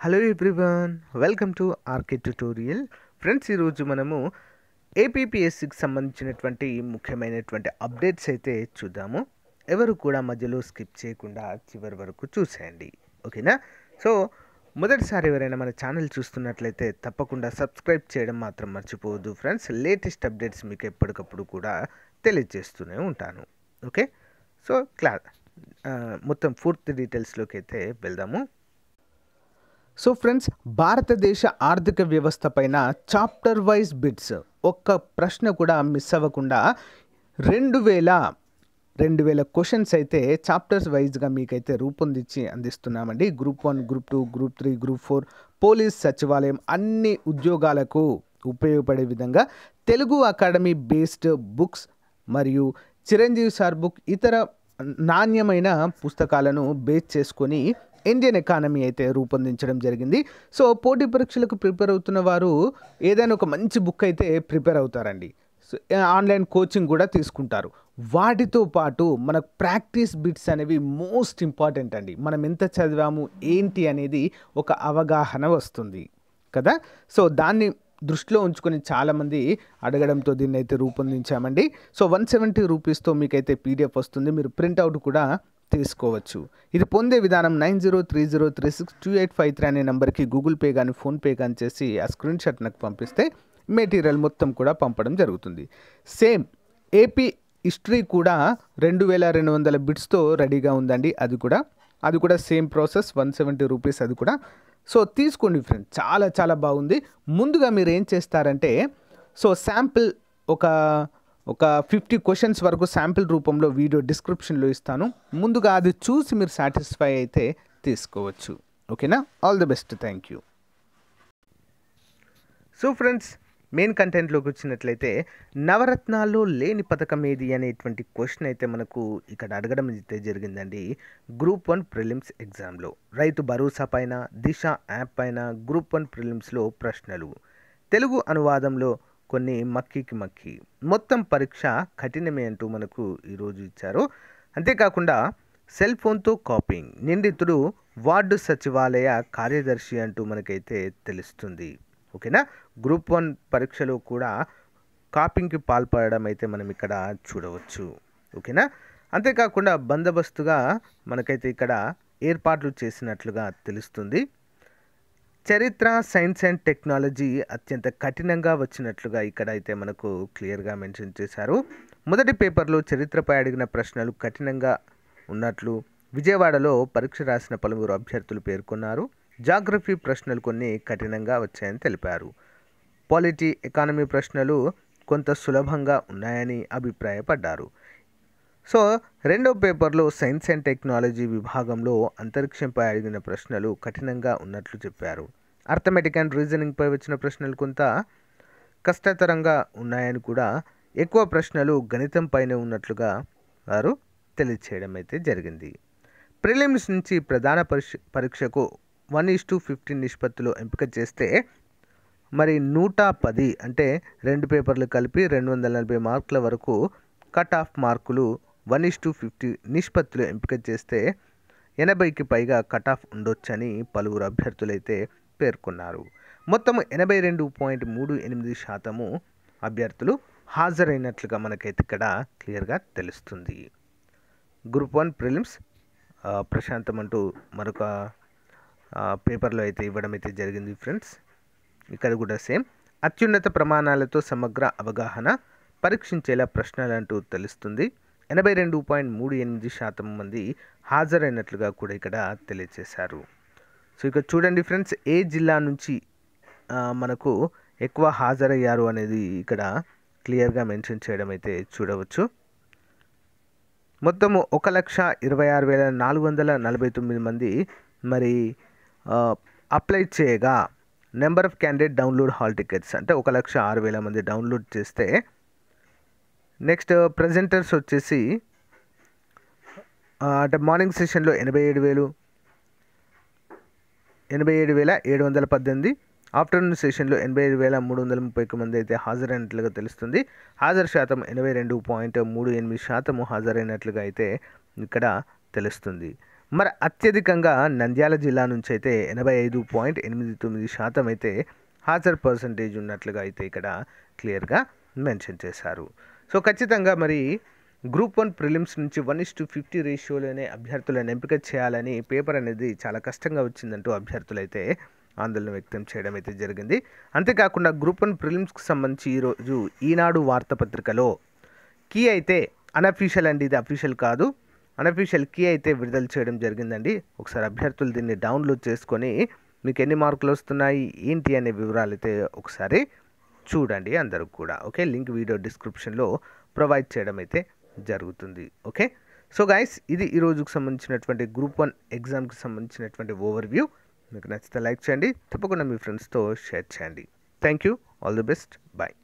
Hello everyone, welcome to RK tutorial. Friends, ఈరోజు మనము ఏపీపీఎస్సికి సంబంధించినటువంటి ముఖ్యమైనటువంటి అప్డేట్స్ అయితే చూద్దాము. ఎవరు కూడా మధ్యలో స్కిప్ చేయకుండా చివరి వరకు చూసేయండి, ఓకేనా? సో మొదటిసారి ఎవరైనా మన ఛానల్ చూస్తున్నట్లయితే తప్పకుండా సబ్స్క్రైబ్ చేయడం మాత్రం మర్చిపోవద్దు ఫ్రెండ్స్. లేటెస్ట్ అప్డేట్స్ మీకు ఎప్పటికప్పుడు కూడా తెలియజేస్తూనే ఉంటాను, ఓకే? సో మొత్తం పూర్తి డీటెయిల్స్లోకి అయితే వెళ్దాము. సో ఫ్రెండ్స్, భారతదేశ ఆర్థిక వ్యవస్థ పైన చాప్టర్ వైజ్ బిట్స్ ఒక్క ప్రశ్న కూడా మిస్ అవ్వకుండా 2000 క్వశ్చన్స్ అయితే చాప్టర్స్ వైజ్గా మీకైతే రూపొందించి అందిస్తున్నామండి. Group-1, Group-2, Group-3, Group-4 police సచివాలయం అన్ని ఉద్యోగాలకు ఉపయోగపడే విధంగా తెలుగు అకాడమీ బేస్డ్ బుక్స్ మరియు చిరంజీవి సార్ బుక్ ఇతర నాణ్యమైన పుస్తకాలను బేస్ చేసుకొని ఇండియన్ ఎకానమీ అయితే రూపొందించడం జరిగింది. సో పోటీ పరీక్షలకు ప్రిపేర్ అవుతున్న వారు ఏదైనా ఒక మంచి బుక్ అయితే ప్రిపేర్ అవుతారండి. సో ఆన్లైన్ కోచింగ్ కూడా తీసుకుంటారు. వాటితో పాటు మనకు ప్రాక్టీస్ బిట్స్ అనేవి మోస్ట్ ఇంపార్టెంట్ అండి. మనం ఎంత చదివాము ఏంటి అనేది ఒక అవగాహన వస్తుంది కదా. సో దాన్ని దృష్టిలో ఉంచుకొని చాలామంది అడగడంతో దీన్ని అయితే రూపొందించామండి. సో 170 రూపీస్తో మీకైతే పీడిఎఫ్ వస్తుంది. మీరు ప్రింట్అవుట్ కూడా తీసుకోవచ్చు. ఇది పొందే విధానం 9030362853 అనే నెంబర్కి గూగుల్ పే కానీ ఫోన్పే కానీ చేసి ఆ స్క్రీన్ షాట్ నాకు పంపిస్తే మెటీరియల్ మొత్తం కూడా పంపడం జరుగుతుంది. సేమ్ ఏపీ హిస్టరీ కూడా 2200 బిట్స్తో రెడీగా ఉందండి. అది కూడా సేమ్ ప్రాసెస్, 170 రూపీస్ అది కూడా. సో తీసుకోండి ఫ్రెండ్, చాలా చాలా బాగుంది. ముందుగా మీరు ఏం చేస్తారంటే, సో శాంపిల్ ఒక 50 క్వశ్చన్స్ వరకు శాంపిల్ రూపంలో వీడియో డిస్క్రిప్షన్లో ఇస్తాను. ముందుగా అది చూసి మీరు సాటిస్ఫై అయితే తీసుకోవచ్చు, ఓకేనా? All the best, thank you. So friends, main కంటెంట్లోకి వచ్చినట్లయితే నవరత్నాల్లో లేని పథకం ఏది అనేటువంటి క్వశ్చన్ అయితే మనకు ఇక్కడ అడగడం అయితే జరిగిందండి. Group-1 ప్రిలిమ్స్ ఎగ్జామ్లో రైతు భరోసా పైన, దిశ యాప్ పైన Group-1 ప్రిలిమ్స్లో ప్రశ్నలు. తెలుగు అనువాదంలో కొన్ని మక్కి మొత్తం పరీక్ష కఠినమే అంటూ మనకు ఈరోజు ఇచ్చారు. అంతేకాకుండా సెల్ ఫోన్తో కాపింగ్, నిందితుడు వార్డు సచివాలయ కార్యదర్శి అంటూ మనకైతే తెలుస్తుంది, ఓకేనా? Group-1 పరీక్షలో కూడా కాపింగ్కి పాల్పడడం అయితే మనం ఇక్కడ చూడవచ్చు, ఓకేనా? అంతేకాకుండా బందోబస్తుగా మనకైతే ఇక్కడ ఏర్పాట్లు చేసినట్లుగా తెలుస్తుంది. చరిత్ర, సైన్స్ అండ్ టెక్నాలజీ అత్యంత కఠినంగా వచ్చినట్లుగా ఇక్కడ అయితే మనకు క్లియర్గా మెన్షన్ చేశారు. మొదటి పేపర్లో చరిత్రపై అడిగిన ప్రశ్నలు కఠినంగా ఉన్నట్లు విజయవాడలో పరీక్ష రాసిన పలువురు అభ్యర్థులు పేర్కొన్నారు. జాగ్రఫీ ప్రశ్నలు కొన్ని కఠినంగా వచ్చాయని తెలిపారు. పాలిటీ, ఎకానమీ ప్రశ్నలు కొంత సులభంగా ఉన్నాయని అభిప్రాయపడ్డారు. సో రెండో పేపర్లో సైన్స్ అండ్ టెక్నాలజీ విభాగంలో అంతరిక్షంపై అడిగిన ప్రశ్నలు కఠినంగా ఉన్నట్లు చెప్పారు. అర్థమెటిక్ అండ్ రీజనింగ్పై వచ్చిన ప్రశ్నలు కొంత కష్టతరంగా ఉన్నాయని కూడా, ఎక్కువ ప్రశ్నలు గణితంపైనే ఉన్నట్లుగా వారు తెలియచేయడం అయితే జరిగింది. ప్రిలిమ్స్ నుంచి ప్రధాన పరీక్షకు 1:15 నిష్పత్తిలో ఎంపిక చేస్తే మరి 110 అంటే 2 పేపర్లు కలిపి 240 మార్కుల వరకు కట్ ఆఫ్ మార్కులు 1:50 నిష్పత్తిలో ఎంపిక చేస్తే 80కి పైగా కట్ ఆఫ్ ఉండొచ్చని పలువురు అభ్యర్థులైతే పేర్కొన్నారు. మొత్తం 82.38% అభ్యర్థులు హాజరైనట్లుగా మనకైతే ఇక్కడ క్లియర్గా తెలుస్తుంది. Group-1 ప్రిలిమ్స్ ప్రశాంతం అంటూ మరొక పేపర్లో అయితే ఇవ్వడం అయితే జరిగింది ఫ్రెండ్స్. ఇక్కడ కూడా సేమ్ అత్యున్నత ప్రమాణాలతో సమగ్ర అవగాహన పరీక్షించేలా ప్రశ్నలు అంటూ తెలుస్తుంది. 82.38% మంది హాజరైనట్లుగా కూడా ఇక్కడ తెలియజేశారు. సో ఇక చూడండి ఫ్రెండ్స్, ఏ జిల్లా నుంచి మనకు ఎక్కువ హాజరయ్యారు అనేది ఇక్కడ క్లియర్గా మెన్షన్ చేయడం అయితే చూడవచ్చు. మొత్తము 1,26,449 మంది మరి అప్లై చేయగా number of candidate download hall tickets అంటే 1,06,000 మంది డౌన్లోడ్ చేస్తే, నెక్స్ట్ ప్రజెంటర్స్ వచ్చేసి అంటే మార్నింగ్ సెషన్లో 87,718, ఆఫ్టర్నూన్ సెషన్లో 85,331 మంది అయితే హాజరైనట్లుగా తెలుస్తుంది. హాజరు శాతం 82.38% హాజరైనట్లుగా అయితే ఇక్కడ తెలుస్తుంది. మరి అత్యధికంగా నంద్యాల జిల్లా నుంచి అయితే 85.89% అయితే హాజరు పర్సంటేజ్ ఉన్నట్లుగా అయితే ఇక్కడ క్లియర్గా మెన్షన్ చేశారు. సో ఖచ్చితంగా మరి గ్రూప్ 1 ప్రిలిమ్స్ నుంచి 1:50 రేషియోలోనే అభ్యర్థులను ఎంపిక చేయాలని పేపర్ అనేది చాలా కష్టంగా వచ్చిందంటూ అభ్యర్థులైతే ఆందోళన వ్యక్తం చేయడం అయితే జరిగింది. అంతేకాకుండా గ్రూప్ 1 ప్రిలిమ్స్కి సంబంధించి ఈరోజు ఈనాడు వార్తాపత్రికలో కీ అయితే అనఫీషియల్ అండి, ఇది అఫీషియల్ కాదు, అనఫీషియల్ కీ అయితే విడుదల చేయడం జరిగిందండి. ఒకసారి అభ్యర్థులు దీన్ని డౌన్లోడ్ చేసుకొని మీకు ఎన్ని మార్కులు వస్తున్నాయి ఏంటి అనే వివరాలు అయితే ఒకసారి చూడండి అందరూ కూడా. ఓకే, లింక్ వీడియో డిస్క్రిప్షన్లో ప్రొవైడ్ చేయడం అయితే జరుగుతుంది. ఓకే, సో గైస్ ఇది ఈ రోజుకు సంబంధించినటువంటి గ్రూప్ 1 ఎగ్జామ్కి సంబంధించినటువంటి ఓవర్వ్యూ. మీకు నచ్చితే లైక్ చేయండి, తప్పకుండా మీ ఫ్రెండ్స్తో షేర్ చేయండి. Thank you, all the best, bye.